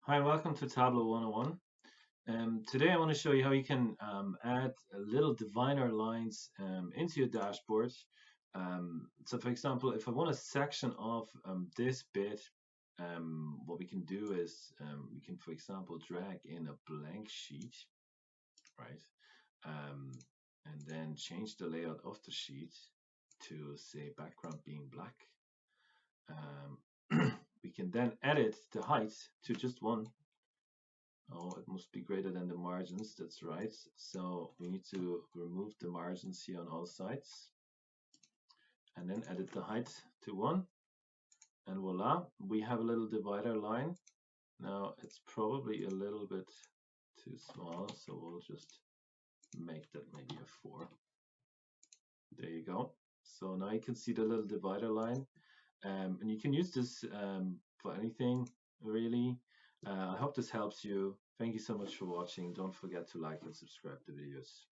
Hi and welcome to Tableau 101. Today I want to show you how you can add little divider lines into your dashboard. So for example, if I want a section of this bit, what we can do is we can, for example, drag in a blank sheet, right? Um, and then change the layout of the sheet to say background being black. We can then edit the height to just 1. Oh, it must be greater than the margins. That's right. So we need to remove the margins here on all sides and then edit the height to 1. And voila, we have a little divider line. Now it's probably a little bit too small, so we'll just make that maybe a 4. There you go. So now you can see the little divider line. And you can use this for anything, really. I hope this helps you. Thank you so much for watching. Don't forget to like and subscribe to the videos.